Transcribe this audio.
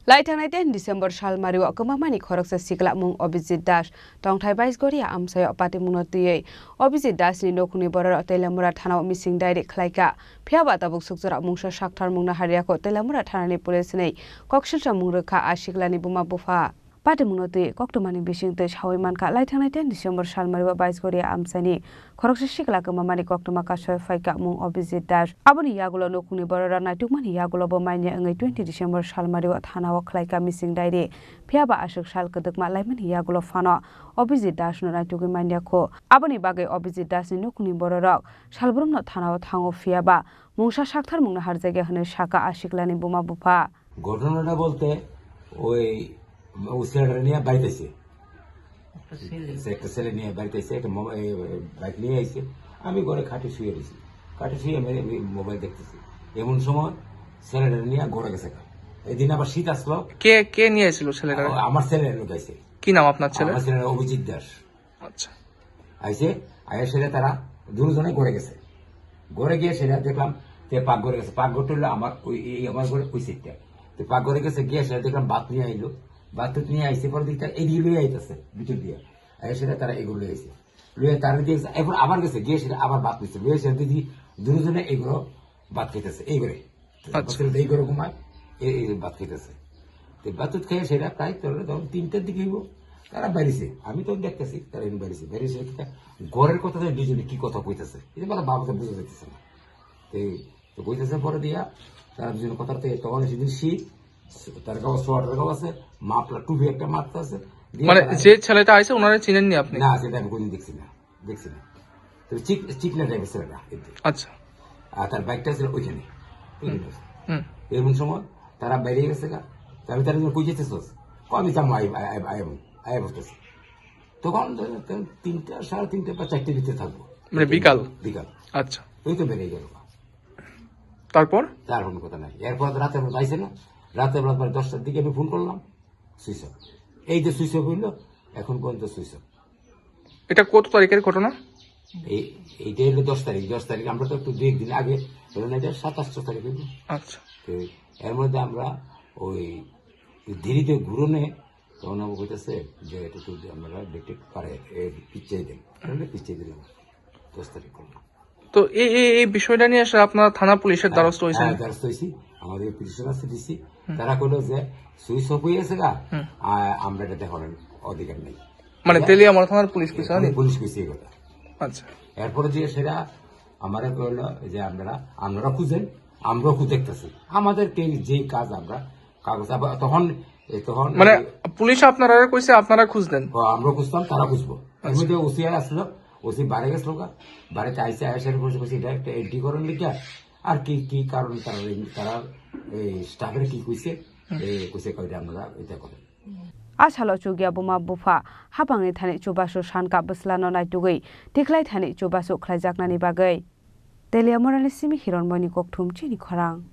Laithangnai 10 December Shalmariwa Kamamani Khoroksa Sikla Mung Abhijit Das Tongthai Baisgoria Amsayo Patimungno Tiyei Abhijit Das ni nokuni boror Teilamura Thana Missing Direct Khlaika Phiaba Tabuk Sukjora Mungsa Sakthar Mungna Hariako Teilamura Thanani Police nei Koksilsa Mungrekha Asiklani Buma Bufa Patimungno Tiyei Koktomani Bising Te Shawimanka Laithangnai 10 December Shalmariwa Baisgoria Amsani Khoroksa Sikla Kamamani Koktoma Kasoi Faika Mung Abhijit Das Aboni Yagulo nokuni boror Naitukmani Yagulo bo Maine Ngai 20 December Shalmariwa Thana Khlaika Missing Diary Phiaba Ashok Sal Kadakma Laiman Yagulo Fano Abhijit Das no Naitugi Maniako Aboni Bagai Abhijit Das ni nokuni bororok Salbrumno Thana Thango Phiaba Mungsa Sakthar Mungna Harjage Hane Shaka Ashiklani Buma Bufa ঘটনাটা বলতে ওই ছেলেটা নিয়ে বাড়িতে এসে একটা ছেলে নিয়ে বাড়িতে এসে একটা বাইক নিয়ে এসে আমি ঘরে খাটে শুয়ে রয়েছি খাটে শুয়ে আমি মোবাইল দেখতেছি এমন সময় ছেলেটা নিয়ে ঘরে গেছে এদিন আবার শীত আসলো কে কে নিয়ে এসেছিল ছেলেটা আমার ছেলে লোক আইছে কি নাম আপনার ছেলে আমার ছেলে অভিজিৎ দাস আচ্ছা আইছে আয়ের সেটা তারা দুজনে ঘরে গেছে ঘরে গিয়ে সেটা দেখলাম যে পাকঘরে গেছে পাকঘরটা হলো আমার ওই আমার ঘরে ওই সিটটা তো পাকঘরে গেছে গিয়ে সেটা দেখলাম বাত নিয়ে আইলো বাত নিয়ে আইসে পরে দিকটা এদিকে লুয়ে আইতেছে ভিতর দিয়ে আয়ের সেটা তারা এগুলো লুয়ে আইছে লুয়ে তারা দিয়ে এখন আবার গেছে গিয়ে সেটা আবার বাত নিচ্ছে লুয়ে সেটা দিদি দুজনে এগুলো বাত খেতেছে এই করে এই করে ঘুমায় এই বাত খেতেছে তো বাতুত খেয়ে সেটা প্রায় তখন 3টার দিকে হইব তারা বেরিয়েছে আমি তো দেখতেছি তারা বেরিয়েছে বেরিয়েছে ঘরের কথা দুজনে কি কথা কইতেছে এই কথা বাবা তো বুঝে যাইতেছে না তো কইতেছে পরে দিয়া তারা দুজনের কথা তখন সেদিন শীত তার কাছে সোয়াটার কাছে আছে মাপলা টুপি একটা মারতে আছে মানে যে ছেলেটা আইছে ওনারা চিনেননি আপনি না সেটা আমি কোনদিন দেখছি না তো চিকনা টাইপের ছেলেটা আচ্ছা আর তার বাইকটা ছিল ওইখানে এমন সময় তারা বাইরে গেছে গা আমি তার জন্য কই যেতেছ আমি যাবো আয় বসতেছি তখন 3টা 3:30 বা 4টের ভিতরে থাকবো মানে বিকাল আচ্ছা ওই তো বেরিয়ে গেল তারপর কোনো কথা নাই এরপর রাতের বেলা আইসে না রাতের বেলা 10টার দিকে আমি ফোন করলাম সুইচ অফ এই যে সুইচ অফ হইলো এখন পর্যন্ত সুইচ অফ এটা কত তারিখের ঘটনা এইটা হলো 10 তারিখ আমরা তো একটু 2 দিন আগে হলো না 27 তারিখ হইলো আচ্ছা এর মধ্যে আমরা ওই ধীরে ঘুরনে তখন আমার কইতেছে যে এটা তো আমরা দেখতে পারে পিছিয়ে দেন পিছিয়ে দিলাম 10 তারিখ করলাম তো এই বিষয়টা নিয়ে আসলে আপনার থানা পুলিশের দ্বারস্থ হয়েছে দ্বারস্থ হয়েছি আমাদের পিটিশন আছে দিছি তারা কইলো যে সুইচ অফ হয়ে গেছে গা আমরা এটা দেখানোর অধিকার নেই মানে তেলিয়ামুড়া থানার পুলিশ কইছে পুলিশ কইছে এই কথা আচ্ছা এরপরে যে সেটা আমারে কইলো যে আপনারা খুঁজেন আমরাও খুঁজে দেখতেছি আমাদের যে কাজ আমরা কাগজ তখন মানে পুলিশ আপনারা কইছে আপনারা খুঁজতেন আমরা খুঁজতাম তারা খুঁজবো এর মধ্যে ওসি আসলো ওসি বাড়ি গেছিল বাড়িতে আইসে আয়সার বসে বসে এটা একটা এন্ট্রি করার লিখা আর কি কারণ তারা স্টাফের কি কইছে কইছে কয়টা আমরা এটা করেন Asalo Chugia Buma Bufa, Habangi Tani Chubasu Shanka Buslano Naitugui, Tiklai Tani Chubasu Klaijaknani Bagay. Telia Moralisimi Hiron Moni Koktum Chini Korang.